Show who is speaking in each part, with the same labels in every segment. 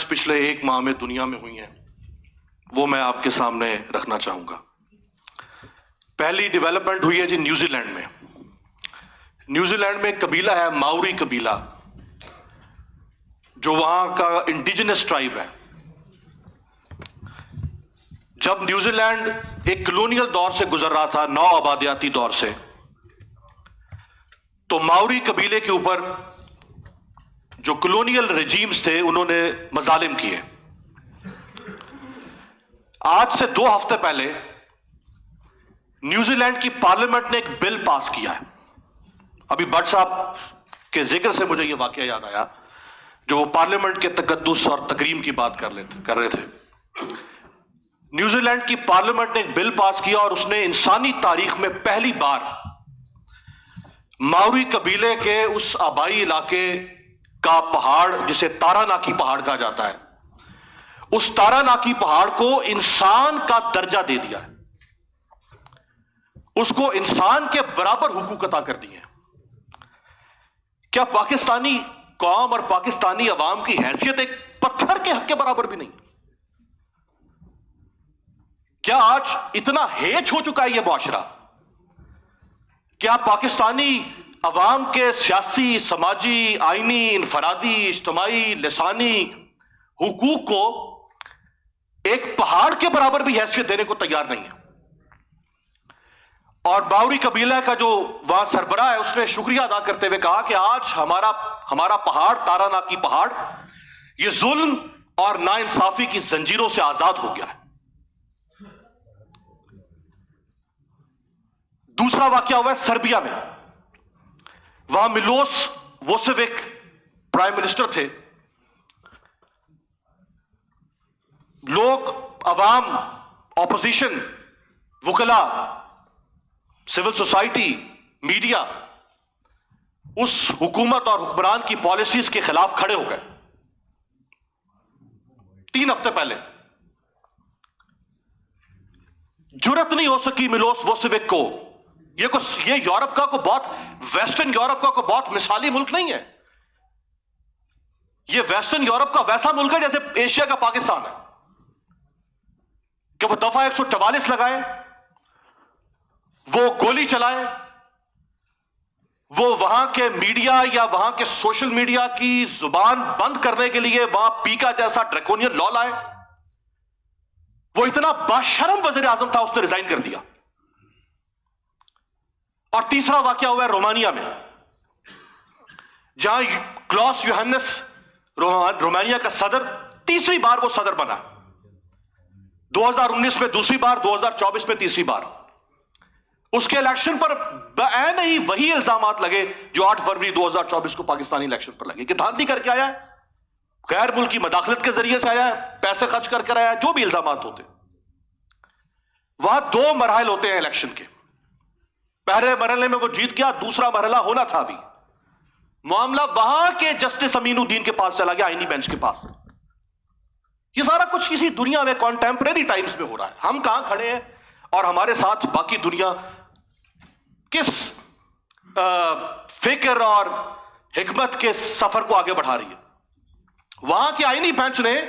Speaker 1: Developments پچھلے ایک ماہ میں دنیا میں ہوئی ہیں وہ میں آپ کے سامنے رکھنا چاہوں گا. پہلی ڈیولپمنٹ ہوئی ہے جی نیوزی لینڈ میں. نیوزی لینڈ میں ایک قبیلہ ہے ماؤری قبیلہ جو وہاں کا انڈیجنس ٹرائب ہے. جب نیوزی لینڈ ایک کلونیل دور سے گزر رہا تھا، نو آبادیاتی دور سے، تو ماؤری قبیلے کے اوپر جو کلونیل رجیمز تھے انہوں نے مظالم کیے. آج سے 2 ہفتے پہلے نیوزی لینڈ کی پارلیمنٹ نے ایک بل پاس کیا ہے. ابھی بٹ صاحب کے ذکر سے مجھے یہ واقعہ یاد آیا جو وہ پارلیمنٹ کے تقدس اور تکریم کی بات کر رہے تھے. نیوزی لینڈ کی پارلیمنٹ نے ایک بل پاس کیا اور اس نے انسانی تاریخ میں پہلی بار ماؤری قبیلے کے اس آبائی علاقے کا پہاڑ جسے تاراناکی پہاڑ کہا جاتا ہے، اس تاراناکی پہاڑ کو انسان کا درجہ دے دیا ہے، اس کو انسان کے برابر حقوق عطا کر دیے. کیا پاکستانی قوم اور پاکستانی عوام کی حیثیت ایک پتھر کے حق کے برابر بھی نہیں؟ کیا آج اتنا ہیچ ہو چکا ہے یہ معاشرہ؟ کیا پاکستانی عوام کے سیاسی، سماجی، آئینی، انفرادی، اجتماعی، لسانی حقوق کو ایک پہاڑ کے برابر بھی حیثیت دینے کو تیار نہیں ہے؟ اور ماؤری قبیلہ کا جو وہاں سربراہ ہے اس نے شکریہ ادا کرتے ہوئے کہا کہ آج ہمارا پہاڑ تاراناکی پہاڑ یہ ظلم اور ناانصافی کی زنجیروں سے آزاد ہو گیا ہے. دوسرا واقعہ ہوا ہے سربیا میں. وہاں ملوس ووسیوک پرائم منسٹر تھے. لوگ، عوام، اپوزیشن، وکلا، سول سوسائٹی، میڈیا اس حکومت اور حکمران کی پالیسیز کے خلاف کھڑے ہو گئے 3 ہفتے پہلے. جرت نہیں ہو سکی ملوس ووسیوک کو. یہ یورپ کا کو بہت ویسٹرن یورپ کا کو بہت مثالی ملک نہیں ہے. یہ ویسٹرن یورپ کا ویسا ملک ہے جیسے ایشیا کا پاکستان ہے کہ وہ دفعہ 144 لگائے، وہ گولی چلائے، وہ وہاں کے میڈیا یا وہاں کے سوشل میڈیا کی زبان بند کرنے کے لیے وہاں پیکا جیسا ڈریکونین لا لائے. وہ اتنا باشرم وزیر اعظم تھا، اس نے ریزائن کر دیا. اور تیسرا واقعہ ہوا ہے رومانیا میں، جہاں کلاس یوہانس رومانیا کا صدر، تیسری بار وہ صدر بنا. 2019 میں دوسری بار، 2024 میں تیسری بار. اس کے الیکشن پر بعین ہی وہی الزامات لگے جو 8 فروری 2024 کو پاکستانی الیکشن پر لگے کہ دھاندلی کر کے آیا ہے، غیر ملکی مداخلت کے ذریعے سے آیا ہے، پیسے خرچ کر آیا ہے، جو بھی الزامات ہوتے. وہاں 2 مراحل ہوتے ہیں الیکشن کے. پہلے مرحلے میں وہ جیت گیا، دوسرا مرحلہ ہونا تھا. ابھی معاملہ وہاں کے جسٹس امین الدین کے پاس چلا گیا، آئینی بینچ کے پاس. یہ سارا کچھ کسی دنیا میں کانٹمپریری ٹائمز میں ہو رہا ہے. ہم کہاں کھڑے ہیں اور ہمارے ساتھ باقی دنیا کس فکر اور حکمت کے سفر کو آگے بڑھا رہی ہے؟ وہاں کے آئینی بینچ نے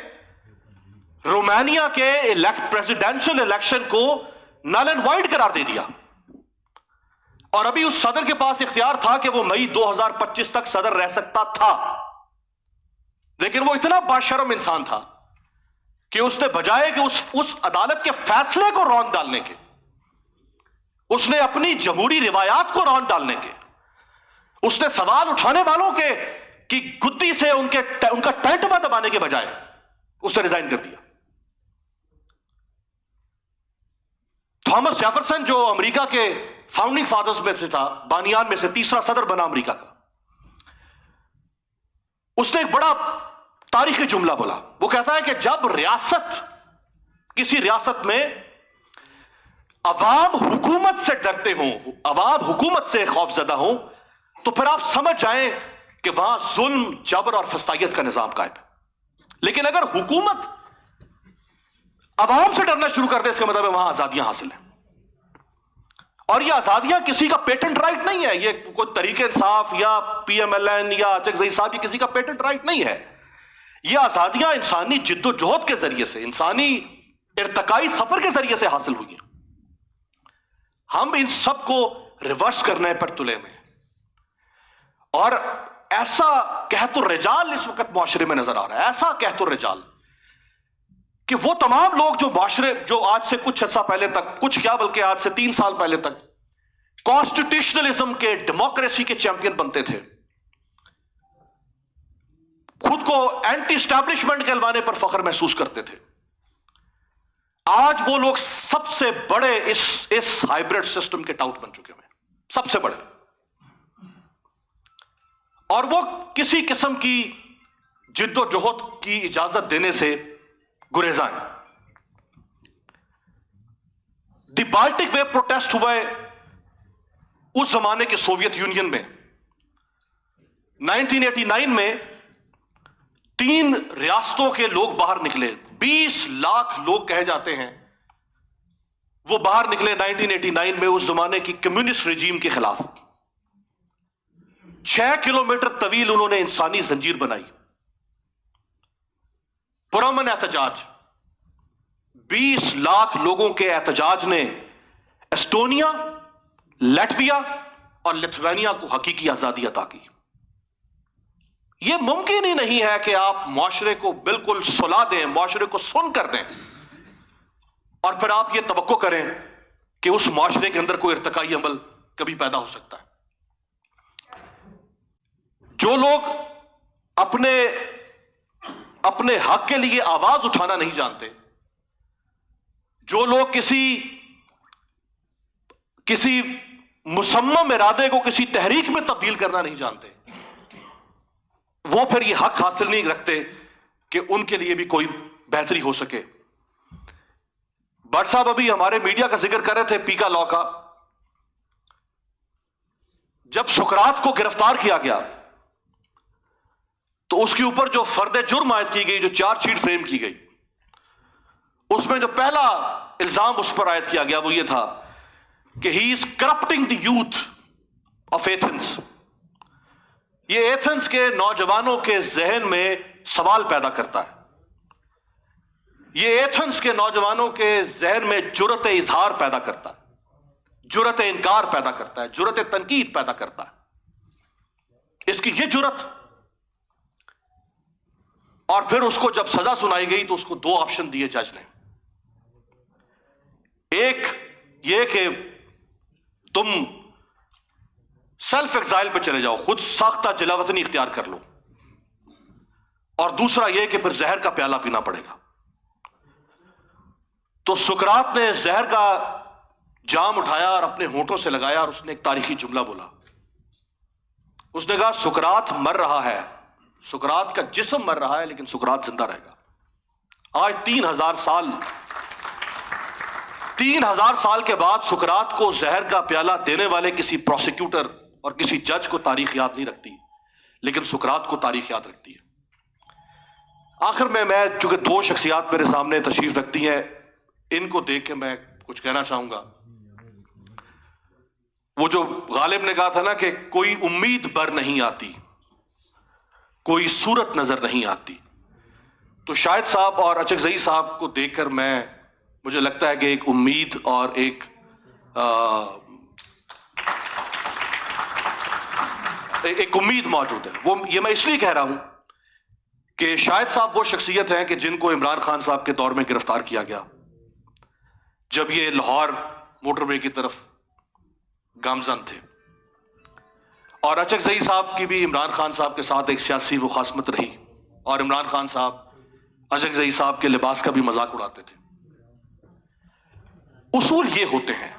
Speaker 1: رومانیا کے پریزیڈینشل الیکشن کو نل اینڈ وائڈ قرار دے دیا. اور ابھی اس صدر کے پاس اختیار تھا کہ وہ مئی 2025 تک صدر رہ سکتا تھا، لیکن وہ اتنا باشرم انسان تھا کہ اس نے بجائے کہ اس عدالت کے فیصلے کو رون ڈالنے کے، اس نے اپنی جمہوری روایات کو رون ڈالنے کے، اس نے سوال اٹھانے والوں کے کی گدی سے ان کا ٹینٹما دبانے کے بجائے اس نے ریزائن کر دیا. تھامس جیفرسن جو امریکہ کے فاؤنڈنگ فادرز میں سے تھا، بانیان میں سے تیسرا صدر بنا امریکہ کا، اس نے ایک بڑا تاریخی جملہ بولا. وہ کہتا ہے کہ جب کسی ریاست میں عوام حکومت سے ڈرتے ہوں، عوام حکومت سے خوف زدہ ہوں، تو پھر آپ سمجھ جائیں کہ وہاں ظلم، جبر اور فسطائیت کا نظام قائم ہے. لیکن اگر حکومت عوام سے ڈرنا شروع کر دے، اس کا مطلب ہے وہاں آزادیاں حاصل ہیں. اور یہ آزادیاں کسی کا پیٹنٹ رائٹ نہیں ہے. یہ کوئی تحریک انصاف یا پی ایم ایل این یا چکزئی صاحب، یہ کسی کا پیٹنٹ رائٹ نہیں ہے. یہ آزادیاں انسانی جد و جہد کے ذریعے سے، انسانی ارتقائی سفر کے ذریعے سے حاصل ہوئی ہیں. ہم ان سب کو ریورس کرنے پر تلے میں، اور ایسا قحط الرجال اس وقت معاشرے میں نظر آ رہا ہے، ایسا قحط الرجال کہ وہ تمام لوگ جو معاشرے جو آج سے کچھ عرصہ پہلے تک، کچھ کیا بلکہ آج سے 3 سال پہلے تک کانسٹیٹیوشنلزم کے، ڈیموکریسی کے چیمپئن بنتے تھے، خود کو اینٹی اسٹیبلشمنٹ کہلوانے پر فخر محسوس کرتے تھے، آج وہ لوگ سب سے بڑے اس ہائیبرڈ سسٹم کے ٹاؤٹ بن چکے ہیں، سب سے بڑے. اور وہ کسی قسم کی جد و جہد کی اجازت دینے سے گریزاں ہیں. دی بالٹک وے پروٹیسٹ ہوا ہے اس زمانے کے سوویت یونین میں. 1989 میں 3 ریاستوں کے لوگ باہر نکلے، 20 لاکھ لوگ کہے جاتے ہیں وہ باہر نکلے 1989 میں اس زمانے کی کمیونسٹ رجیم کے خلاف. 6 کلومیٹر طویل انہوں نے انسانی زنجیر بنائی، پرامن احتجاج. 20 لاکھ لوگوں کے احتجاج نے ایسٹونیا، لیٹویا اور لتھوینیا کو حقیقی آزادی عطا کی. یہ ممکن ہی نہیں ہے کہ آپ معاشرے کو بالکل سلا دیں، معاشرے کو سن کر دیں، اور پھر آپ یہ توقع کریں کہ اس معاشرے کے اندر کوئی ارتقائی عمل کبھی پیدا ہو سکتا ہے. جو لوگ اپنے حق کے لیے آواز اٹھانا نہیں جانتے، جو لوگ کسی مصمم ارادے کو کسی تحریک میں تبدیل کرنا نہیں جانتے، وہ پھر یہ حق حاصل نہیں رکھتے کہ ان کے لیے بھی کوئی بہتری ہو سکے. بٹ صاحب ابھی ہمارے میڈیا کا ذکر کر رہے تھے پیکا لا کا. جب سقراط کو گرفتار کیا گیا تو اس کے اوپر جو فرد جرم عائد کی گئی، جو چارج شیٹ فریم کی گئی، اس میں جو پہلا الزام اس پر عائد کیا گیا وہ یہ تھا کہ ہی از corrupting the youth of Athens. یہ ایتھنس کے نوجوانوں کے ذہن میں سوال پیدا کرتا ہے، یہ ایتھنس کے نوجوانوں کے ذہن میں جرأت اظہار پیدا کرتا ہے، جرأت انکار پیدا کرتا ہے، جرأت تنقید پیدا کرتا ہے. اس کی یہ جرأت، اور پھر اس کو جب سزا سنائی گئی تو اس کو 2 آپشن دیے جج نے. ایک یہ کہ تم سیلف ایگزائل پہ چلے جاؤ، خود ساختہ جلاوطنی اختیار کر لو، اور دوسرا یہ کہ پھر زہر کا پیالہ پینا پڑے گا. تو سقراط نے زہر کا جام اٹھایا اور اپنے ہونٹوں سے لگایا، اور اس نے ایک تاریخی جملہ بولا. اس نے کہا سقراط مر رہا ہے، سقراط کا جسم مر رہا ہے، لیکن سقراط زندہ رہے گا. آج 3000 سال کے بعد سقراط کو زہر کا پیالہ دینے والے کسی پروسیکیوٹر اور کسی جج کو تاریخ یاد نہیں رکھتی، لیکن سقراط کو تاریخ یاد رکھتی ہے. آخر میں چونکہ 2 شخصیات میرے سامنے تشریف رکھتی ہیں، ان کو دیکھ کے میں کچھ کہنا چاہوں گا. وہ جو غالب نے کہا تھا نا کہ کوئی امید بر نہیں آتی، کوئی صورت نظر نہیں آتی، تو شاہد صاحب اور اچکزئی صاحب کو دیکھ کر مجھے لگتا ہے کہ ایک امید اور ایک امید موجود ہے. وہ یہ میں اس لیے کہہ رہا ہوں کہ شاہد صاحب وہ شخصیت ہیں کہ جن کو عمران خان صاحب کے دور میں گرفتار کیا گیا جب یہ لاہور موٹر وے کی طرف گامزن تھے، اور اچکزئی صاحب کی بھی عمران خان صاحب کے ساتھ ایک سیاسی مخاصمت رہی، اور عمران خان صاحب اچکزئی صاحب کے لباس کا بھی مذاق اڑاتے تھے. اصول یہ ہوتے ہیں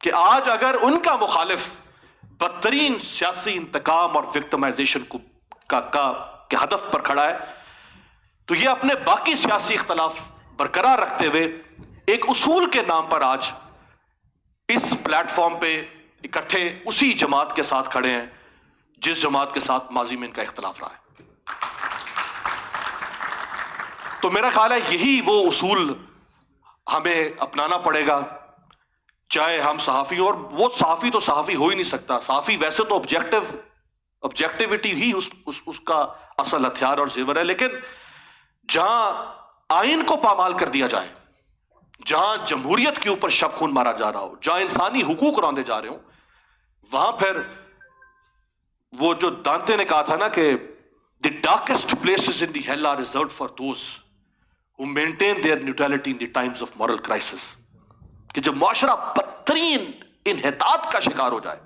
Speaker 1: کہ آج اگر ان کا مخالف بدترین سیاسی انتقام اور وکٹمائزیشن کے ہدف پر کھڑا ہے، تو یہ اپنے باقی سیاسی اختلاف برقرار رکھتے ہوئے ایک اصول کے نام پر آج اس پلیٹ فارم پہ اکٹھے اسی جماعت کے ساتھ کھڑے ہیں جس جماعت کے ساتھ ماضی میں ان کا اختلاف رہا ہے. تو میرا خیال ہے یہی وہ اصول ہمیں اپنانا پڑے گا، چاہے ہم صحافی، اور وہ صحافی تو صحافی ہو ہی نہیں سکتا. صحافی ویسے تو آبجیکٹیوٹی ہی اس کا اصل ہتھیار اور زیور ہے. لیکن جہاں آئین کو پامال کر دیا جائے, جہاں جمہوریت کے اوپر شب خون مارا جا رہا ہو, جہاں انسانی حقوق روندے جا رہے ہوں, وہاں پھر وہ جو دانتے نے کہا تھا نا کہ the darkest places in the hell are reserved for those who maintain their neutrality in the times of moral crisis. کہ جب معاشرہ بدترین انحطاط کا شکار ہو جائے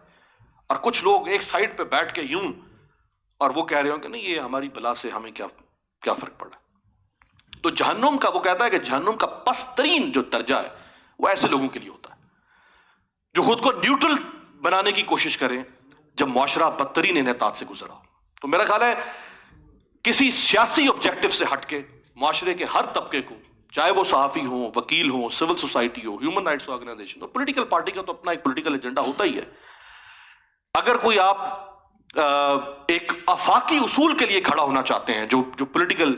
Speaker 1: اور کچھ لوگ ایک سائڈ پہ بیٹھ کے یوں اور وہ کہہ رہے ہوں کہ نہیں یہ ہماری بلا سے ہمیں کیا فرق پڑا. تو جہنم کا وہ کہتا ہے کہ جہنم کا پسترین جو درجہ ہے وہ ایسے لوگوں کے لیے ہوتا ہے جو خود کو نیوٹرل بنانے کی کوشش کریں جب معاشرہ بدترین انحطاط سے گزرا ہو. تو میرا خیال ہے کسی سیاسی آبجیکٹو سے ہٹ کے معاشرے کے ہر طبقے کو, چاہے وہ صحافی ہوں, وکیل ہوں, سول سوسائٹی ہو, ہیومن رائٹس آرگنائزیشن ہو, پولیٹیکل پارٹی کا تو اپنا ایک پولیٹیکل ایجنڈا ہوتا ہی ہے. اگر کوئی آپ ایک آفاقی اصول کے لیے کھڑا ہونا چاہتے ہیں, جو پولیٹیکل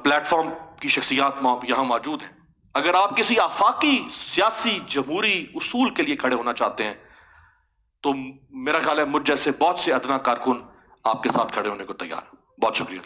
Speaker 1: پلیٹ فارم کی شخصیات یہاں موجود ہیں, اگر آپ کسی آفاقی سیاسی جمہوری اصول کے لیے کھڑے ہونا چاہتے ہیں تو میرا خیال ہے مجھ جیسے بہت سے ادنا کارکن آپ کے ساتھ کھڑے ہونے کو تیار ہیں. بہت شکریہ.